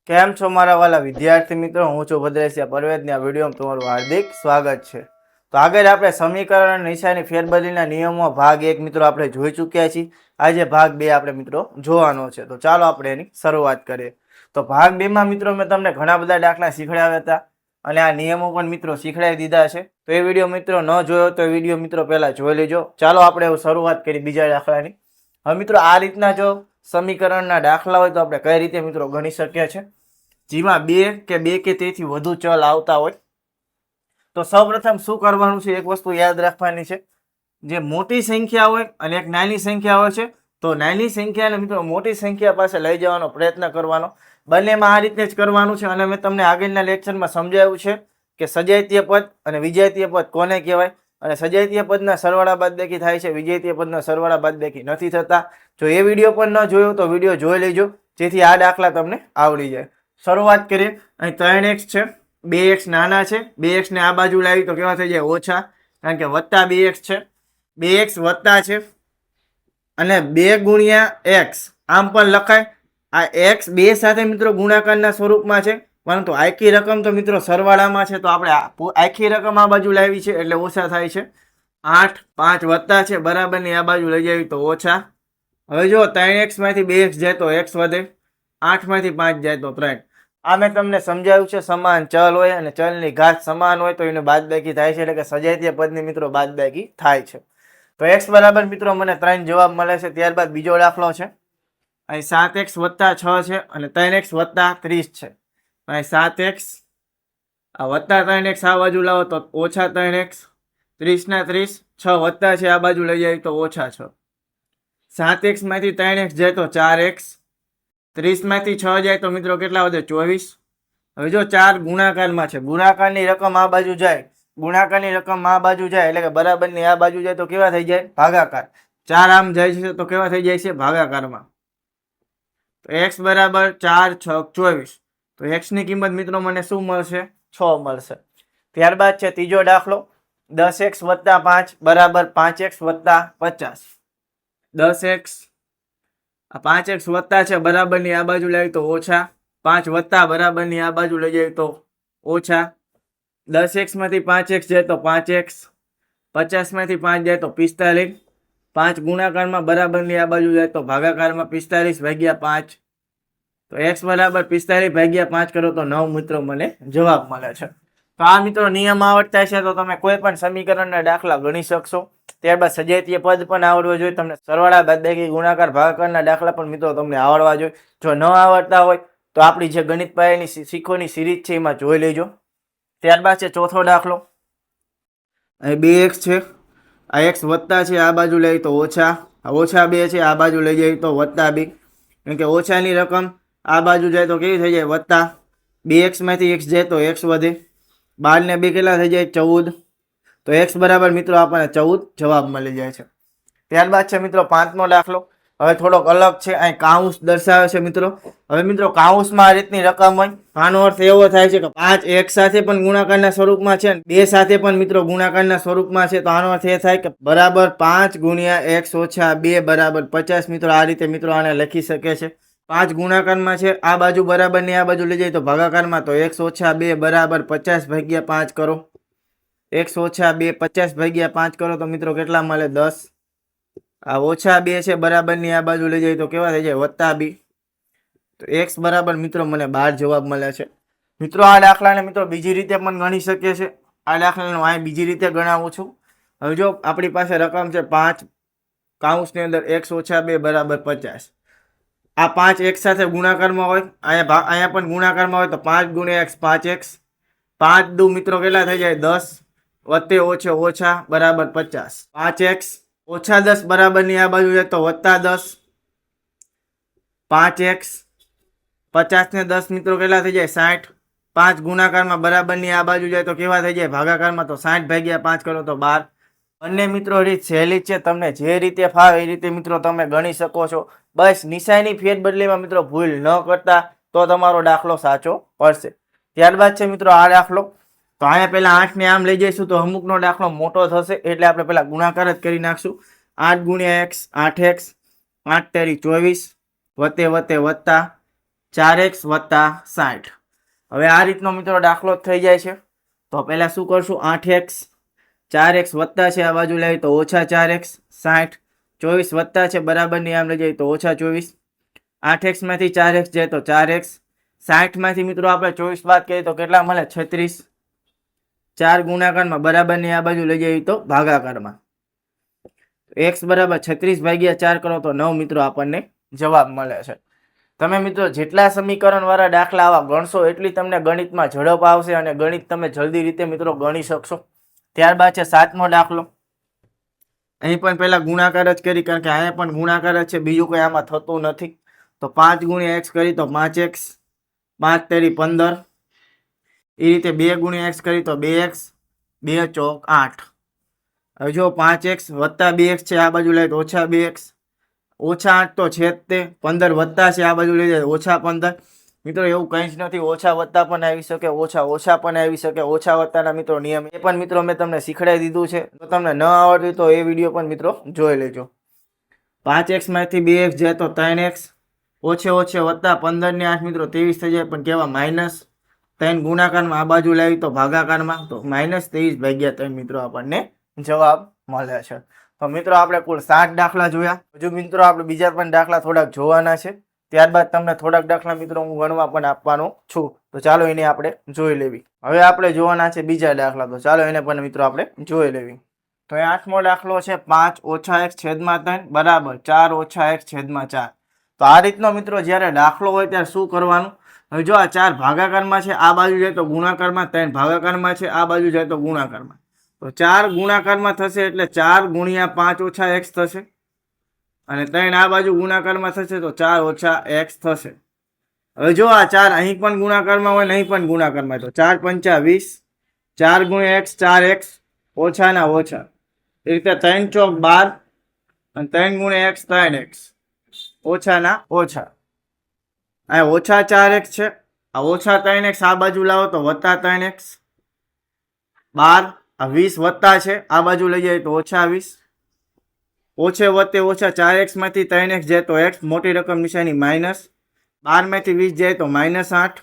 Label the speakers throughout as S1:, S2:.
S1: કેમ છો મારા વાલા વિદ્યાર્થી મિત્રો? હું છું ભદ્રેશિયા પરવેદની આ વિડીયોમાં તમારું હાર્દિક સ્વાગત છે. તો આગળ આપણે સમીકરણ અને નિશાની ફેરબદલીના નિયમો ભાગ 1 મિત્રો આપણે જોઈ ચૂક્યા છીએ. આજે ભાગ 2 આપણે મિત્રો જોવાનો છે. તો ચાલો આપણે એની શરૂઆત કરીએ. તો ભાગ 2 માં મિત્રો મેં તમને ઘણા બધા દાખલા શીખવાડ્યા હતા અને આ નિયમો પણ મિત્રો શીખવાડી દીધા છે. તો એ વિડીયો મિત્રો ન જોયો તો એ વિડીયો મિત્રો પહેલા જોઈ લેજો. ચાલો આપણે શરૂઆત કરી બીજા દાખલાની. હવે મિત્રો આ રીતના જો સમીકરણના દાખલા હોય તો આપણે કઈ રીતે મિત્રો ગણી શકીએ છીએ, જેમાં બે કે તેથી વધુ ચલ આવતા હોય. તો સૌપ્રથમ શું કરવાનું છે, એક વસ્તુ યાદ રાખવાની છે. જે મોટી સંખ્યા હોય અને એક નાની સંખ્યા હોય છે, તો નાની સંખ્યાને મિત્રો મોટી સંખ્યા પાસે લઈ જવાનો પ્રયત્ન કરવાનો. બંનેમાં આ રીતે જ કરવાનું છે. અને મેં તમને આગળના લેક્ચરમાં સમજાવ્યું છે કે સજાતીય પદ અને વિજાતીય પદ કોને કહેવાય, અને સજાતીય પદના સરવાળા બાદબાકી થાય છે, વિજાતીય પદના સરવાળા બાદબાકી નથી થતા. જો એ વિડીયો પણ ન જોયો તો વિડીયો જોઈ લેજો, જેથી આ દાખલા તમને આવડી જાય. શરૂઆત કરીએ. અહીં 3x છે, 2x નાના છે, 2x ને આ બાજુ લાવી તો કેવા થઈ જાય? ઓછા, કારણ કે વત્તા 2x છે. 2x વત્તા છે અને 2 ગુણ્યા x આમ પણ લખાય. આ x 2 સાથે મિત્રો ગુણાકારના સ્વરૂપમાં છે, પરંતુ આખી રકમ તો મિત્રો સરવાળામાં છે. તો આપણે આખી રકમ આ બાજુ લાવી છે એટલે ઓછા થાય છે. 8 5 વત્તા છે બરાબરની આ બાજુ લઈ જાવી તો ઓછા. હવે જો 3x માંથી 2x જાય તો x વધે, 8 માંથી 5 જાય તો 3. આ મેં તમને સમજાવ્યું છે. સમાન ચલ હોય અને ચલની ઘાત સમાન હોય તો એને બાદબાકી થાય છે, એટલે કે સજાતીય પદની મિત્રો બાદબાકી થાય છે. તો x બરાબર મિત્રો મને 3 જવાબ મળે છે. ત્યારબાદ બીજો દાખલો છે. અહીં 7x વત્તા 6 છે અને 3x વત્તા 30 છે. અહીં 7x આ વત્તા 3x આ બાજુ લાવો તો ઓછા 3x, 30 ના 30, 6 વત્તા છે આ બાજુ લઈ જાય તો ઓછા 6. 7x માંથી 3x જાય તો 4x, 30 માંથી 6 જાય તો મિત્રો કેટલા વધે? 24. હવે જો 4 ગુણાકારમાં છે, ગુણાકારની રકમ આ બાજુ જાય, ગુણાકારની રકમ આ બાજુ જાય એટલે કે બરાબરની આ બાજુ જાય તો કેવા થઈ જાય? ભાગાકાર. 4 આમ જાય છે તો કેવા થઈ જાય છે? ભાગાકારમાં. તો x બરાબર 4 6 24. તો x ની કિંમત મિત્રો મને શું મળશે? 6 મળશે. ત્યારબાદ છે ત્રીજો દાખલો. 10x વત્તા 5 બરાબર 5x વત્તા 50. 10x આ 5x વત્તા છે બરાબરની આ બાજુ લઈ તો ઓછા, 5 વત્તા બરાબરની આ બાજુ લઈ જાય તો ઓછા. 10x માંથી 5x જાય તો 5x, 50 માંથી 5 જાય તો 45. 5 ગુણાકારમાં બરાબરની આ બાજુ જાય તો ભાગાકારમાં 45 ભાગ્યા 5. તો x બરાબર 45 ભાગ્યા 5 કરો તો 9 મિત્રો મને જવાબ મળે છે. તો આ મિત્રો નિયમ આવડતા છે તો તમે કોઈ પણ સમીકરણના દાખલા ગણી શકશો. ત્યારબાદ સજાતીય પદ પણ આવડવો જોઈએ તમને. સરવાળા બાદબાકી ગુણાકાર ભાગાકારના દાખલા પણ મિત્રો તમને આવડવા જોઈએ. જો ન આવડતા હોય તો આપણી જે ગણિત પાયાની શીખોની સિરીઝ છે એમાં જોઈ લેજો. ત્યારબાદ છે ચોથો દાખલો. અહીં 2x છે, આ x વત્તા છે આ બાજુ લઈ તો ઓછા, ઓછા 2 છે આ બાજુ લઈ જાય તો વત્તા 2, કેમ કે ઓછાની રકમ આ બાજુ જાય તો કેવી થઈ જાય? વત્તા. 2x માંથી x જાય તો x વધે, 12 ને 2 કેટલા થઈ જાય? 14. તો x બરાબર મિત્રો આપણને 14 જવાબ મળી જાય છે. ત્યારબાદ છે મિત્રો પાંચમો દાખલો. હવે થોડોક અલગ છે. અહીં કાઉન્સ દર્શાવે છે મિત્રો. હવે મિત્રો કાઉન્સમાં આ રીતની રકમ હોય, આનો અર્થ એવો થાય છે કે 5 એક સાથે પણ ગુણાકારના સ્વરૂપમાં છે, 2 સાથે પણ મિત્રો ગુણાકારના સ્વરૂપમાં છે. તો આનો અર્થ એ થાય કે બરાબર 5 ગુણ્યા x ઓછા 2 બરાબર 50. મિત્રો આ રીતે મિત્રો આને લખી શકે છે. 5 ગુણાકારમાં છે, આ બાજુ બરાબરની આ બાજુ લઈ જાય તો ભાગાકારમાં, તો x ઓછા 2 બરાબર 50 ભાગ્યા 5 કરો. x ઓછા 2 50 ભાગ્યા 5 કરો તો મિત્રો કેટલા મળે? 10. આ ઓછા 2 છે બરાબરની આ બાજુ લઈ જાય તો કેવા થઈ જાય? વત્તા 2. તો x બરાબર મિત્રો મને 12 જવાબ મળે છે. મિત્રો આ દાખલાને મિત્રો બીજી રીતે પણ ગણી શકીએ છે. આ દાખલાને હું બીજી રીતે ગણાવું છું. હવે જો આપણી પાસે રકમ છે 5, કાઉન્સની અંદર x ઓછા 2 બરાબર 50. આ 5 એક સાથે ગુણાકારમાં હોય, અહીંયા પણ ગુણાકારમાં હોય તો 5 ગુણ્યા x 5x, 5 દુ મિત્રો કેટલા થઈ જાય? 10 વત્તે ઓછે ઓછા બરાબર 50. 5x ઓછા 10 બરાબરની આ બાજુ જાય તો વત્તા 10. 5x 50 ને 10 મિત્રો કેટલા થઈ જાય? 60. 5 ગુણાકારમાં બરાબરની આ બાજુ જાય તો કેવા થઈ જાય? ભાગાકારમાં. તો 60 ભાગ્યા 5 કરો તો 12. બંને મિત્રો રીત સહેલી છે. તમને જે રીતે ફાવે એ રીતે મિત્રો તમે ગણી શકો છો. બસ નિશાની ફેરબદલીમાં મિત્રો ભૂલ ન કરતા તો તમારો દાખલો સાચો પડશે. ત્યારબાદ છે મિત્રો આ દાખલો. તો અહીંયા પહેલા 8 ને આમ લઈ જઈશું તો અમુકનો દાખલો મોટો થશે, એટલે આપણે પહેલા ગુણાકાર જ કરી નાખશું. 8 ગુણ્યા x 8x, 8 તેરી 24, વત્તે વત્તે વત્તા 4x વત્તા 60. હવે આ રીતનો મિત્રો દાખલો થઈ જાય છે. તો પહેલા શું કરશું, 8x 4x વત્તા છે આ બાજુ લઈ તો ઓછા 4x 60, 24 વત્તા છે બરાબરની આમ લઈ જાય તો ઓછા 24, 8x માંથી 4x જાય તો 4x, 60 માંથી મિત્રો આપણે 24 બાદ કરીએ તો કેટલા મળે 36, 4 ગુણાકારમાં બરાબરની આ બાજુ લઈ જઈએ તો ભાગાકારમાં, x બરાબર 36 ભાગ્યા 4 કરો તો 9 મિત્રો આપણને જવાબ મળે છે. તમે મિત્રો જેટલા સમીકરણ વાળા દાખલા આવા ગણશો એટલી તમને ગણિતમાં ઝડપ આવશે અને ગણિત તમે જલ્દી રીતે મિત્રો ગણી શકશો. ત્યારબાદ છે 7મો દાખલો. અહીં પણ પહેલા ગુણાકાર જ કરી, કારણ કે અહીંયા પણ ગુણાકાર જ છે, બીજું કંઈ આમાં થતું નથી. તો 5 ગુણ્યા x કરી તો 5x, 5 તેરી 15, એ રીતે 2 ગુણ્યા x કરી તો 2x, 2 ચોક 8. હવે જો 5x વત્તા 2x છે આ બાજુ લઈ તો ઓછા 2x, ઓછા 8 તો છે જ તે, 15 વત્તા છે આ બાજુ લઈ જાય ઓછા 15. મિત્રો એવું કંઈ જ નથી, ઓછા વત્તા પણ આવી શકે, ઓછા પણ આવી શકે. ઓછા વત્તાના મિત્રો નિયમ એ પણ મિત્રો મેં તમને શીખડાવી દીધું છે. જો તમને ન આવડતું તો એ વિડીયો પણ મિત્રો જોઈ લેજો. 5x માંથી 2x જાય તો 3x, ઓછે વત્તા 15 ને 8 મિત્રો 23 થઈ જાય, પણ કેવા માઇનસ 3 ગુણાકારમાં આ બાજુ લાવી તો ભાગાકારમાં, તો -23 ભાગ્યા 3 મિત્રો આપણને જવાબ મળે છે. તો મિત્રો આપણે કુલ 7 દાખલા જોયા. હજુ મિત્રો આપણે બીજા પણ દાખલા થોડાક જોવાના છે. ત્યારબાદ તમને થોડાક દાખલા મિત્રો હું ગણવા પણ આપવાનો છું. તો ચાલો એને આપણે જોઈ લેવી. હવે આપણે જોવાના છે બીજા દાખલા, તો ચાલો એને પણ મિત્રો આપણે જોઈ લેવી. તો એ 8મો દાખલો છે 5 ઓછા x છેદમાં 3 બરાબર 4 ઓછા x છેદમાં 4. તો આ રીતનો મિત્રો જ્યારે દાખલો હોય ત્યારે શું કરવાનું, હવે જો આ 4 ભાગાકારમાં છે આ બાજુ જાય તો ગુણાકારમાં, 3 ભાગાકારમાં છે આ બાજુ જાય તો ગુણાકારમાં. તો 4 ગુણાકારમાં થશે એટલે 4 ગુણ્યા 5 ઓછા x થશે, અને 3 આ બાજુ ગુણાકારમાં થશે તો 4 ઓછા x થશે. હવે જો આ 4 અહીં પણ ગુણાકારમાં હોય ને અહીં પણ ગુણાકારમાં, તો 4 પંચા 20, 4 ગુણ્યા x 4x ઓછાના ઓછા, એ રીતે 3 ચોક 12, અને 3 ગુણ્યા x 3x ઓછાના ઓછા. આ ઓછા 4x છે, આ ઓછા 3x આ બાજુ લાવો તો વત્તા 3x, 12, આ 20 વત્તા છે આ બાજુ લઈ જાય તો ઓછા 20, ઓછે વત્તે ઓછા 4x માંથી 3x જાય તો x, મોટી રકમ નિશાની માઇનસ, 12 માંથી 20 જાય તો -8.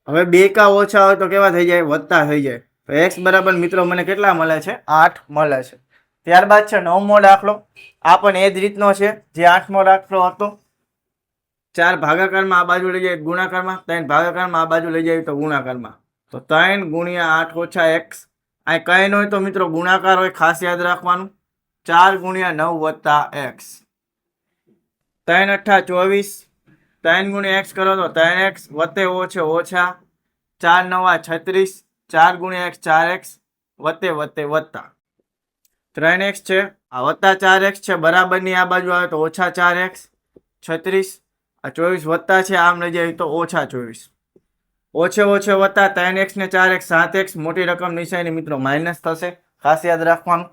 S1: હવે 2 કા ઓછા હોય તો કેવા થઈ જાય, વત્તા થઈ જાય. તો x બરાબર મિત્રો મને કેટલા મળે છે, 8 મળે છે. ત્યારબાદ છે 9મો દાખલો. આ પણ એ જ રીતનો છે જે 8મો દાખલો હતો. 4 ભાગાકારમાં આ બાજુ લઈ જાય ગુણાકારમાં, 3 ભાગાકારમાં આ બાજુ લઈ જાય તો ગુણાકારમાં. તો 3 ગુણ્યા 8 ઓછા x, આ કઈ ન હોય તો મિત્રો ગુણાકાર હોય, ખાસ યાદ રાખવાનું. 4 ગુણ્યા 9 વત્તા x, 3 અઠ્ઠા 24, 3 ગુણ્યા x કરો તો 3x વત્તે ઓછા, 4 નવા 36, 4 ગુણ્યા x 4x વત્તે વત્તા 3x છે, આ વત્તા 4x છે બરાબરની આ બાજુ આવે તો ઓછા 4x, 36, આ 24 વત્તા છે આમ લઈ જાય તો ઓછા 24, ઓછે વત્તા 3x ને 4x 7x, મોટી રકમ નિશાની મિત્રો માઇનસ થશે, ખાસ યાદ રાખવાનું.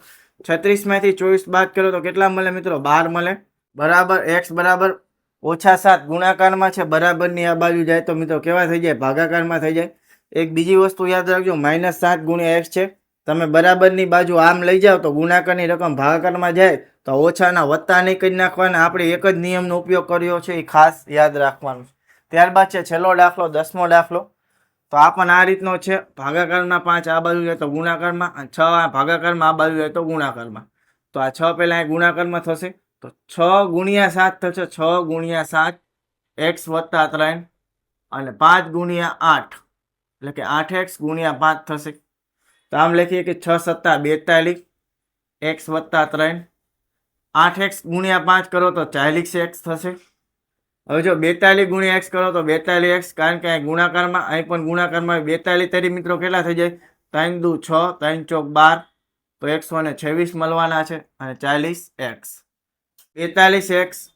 S1: 36 માંથી 24 બાદ કરો તો કેટલા મળે મિત્રો, 12 મળે. બરાબર x બરાબર ઓછા 7 ગુણાકારમાં છે બરાબરની આ બાજુ જાય તો મિત્રો કેવા થઈ જાય, ભાગાકારમાં થઈ જાય. એક બીજી વસ્તુ યાદ રાખજો, -7 ગુણ્યા x છે, તમે બરાબરની બાજુ આમ લઈ જાઓ તો ગુણાકારની રકમ ભાગાકારમાં જાય તો ઓછાના વત્તા નહીં કરી નાખવાના. આપણે એક જ નિયમનો ઉપયોગ કર્યો છે, એ ખાસ યાદ રાખવાનું. ત્યારબાદ છે છેલ્લો દાખલો 10મો દાખલો. તો આ પણ આ રીતનો છે, ભાગાકારમાં 5 આ બાજુ જાય તો ગુણાકારમાં, અને 6 ભાગાકારમાં આ બાજુ જાય તો ગુણાકારમાં. તો આ 6 પહેલા ગુણાકારમાં થશે તો 6 ગુણ્યા 7 થશે, 6 ગુણ્યા 7 x વત્તા 3, અને 5 ગુણ્યા 8 એટલે કે 8x ગુણ્યા 5 થશે. તો આમ લખીએ કે 6 સત્તા 42 x વત્તા 3, 8x ગુણ્યા 5 કરો તો 40x થશે. હવે જો 42 ગુણ્યા x કરો તો 42x, કારણ કે અહીં ગુણાકારમાં, અહીં પણ ગુણાકારમાં 42 તરી મિત્રો કેટલા થઈ જાય, 3 દુ 6, 3 ચોક 12, તો 126 મળવાના છે, અને 40x, 42x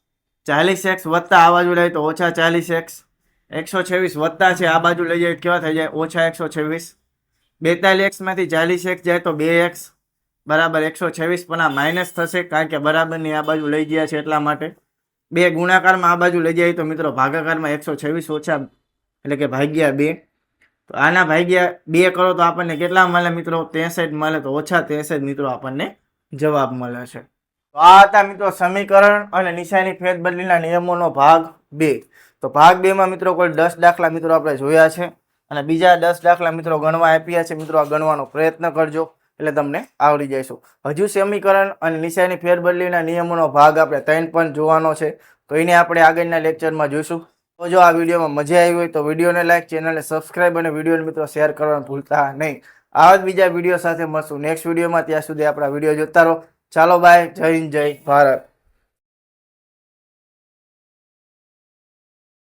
S1: 40x વત્તા આ બાજુ લઈ તો ઓછા 40x, 126 વત્તા છે આ બાજુ લઈ જાય કેવા થઈ જાય, ઓછા 126. 42x માંથી 40x જાય તો 2x બરાબર 126, પણ આ માઇનસ થશે કારણ કે બરાબરની આ બાજુ લઈ ગયા છે એટલા માટે. 2 ગુણાકારમાં આ બાજુ લઈ જાય તો મિત્રો ભાગાકારમાં 126 ઓછા એટલે કે ભાગ્યા 2, તો આના ભાગ્યા 2 કરો તો આપણને કેટલા મળે મિત્રો, 63 મળે. તો ઓછા 63 મિત્રો આપણને જવાબ મળે છે. તો આ હતા મિત્રો સમીકરણ અને નિશાની ફેરબદલીના નિયમોનો ભાગ 2. તો ભાગ 2 માં મિત્રો કોઈ 10 દાખલા મિત્રો આપણે જોયા છે અને બીજા 10 દાખલા મિત્રો ગણવા આપ્યા છે. મિત્રો આ ગણવાનો પ્રયત્ન કરજો એટલે તમને આવડી જશે. હજુ સમીકરણ અને નિશાની ફેરબદલીના નિયમોનો ભાગ આપણે 3 પણ જોવાનો છે, તો એને આપણે આગળના લેક્ચરમાં જોઈશું. તો જો આ વિડીયોમાં મજા આવી હોય તો વિડીયોને લાઈક, ચેનલને સબસ્ક્રાઇબ અને વિડીયોને મિત્રો શેર કરવાનું ભૂલતા નહીં. આવા જ બીજા વિડીયો સાથે મળશું નેક્સ્ટ વિડીયોમાં. ત્યાં સુધી આપણા વિડીયો જોતા રહો. ચાલો બાય. જય હિન્દ, જય ભારત.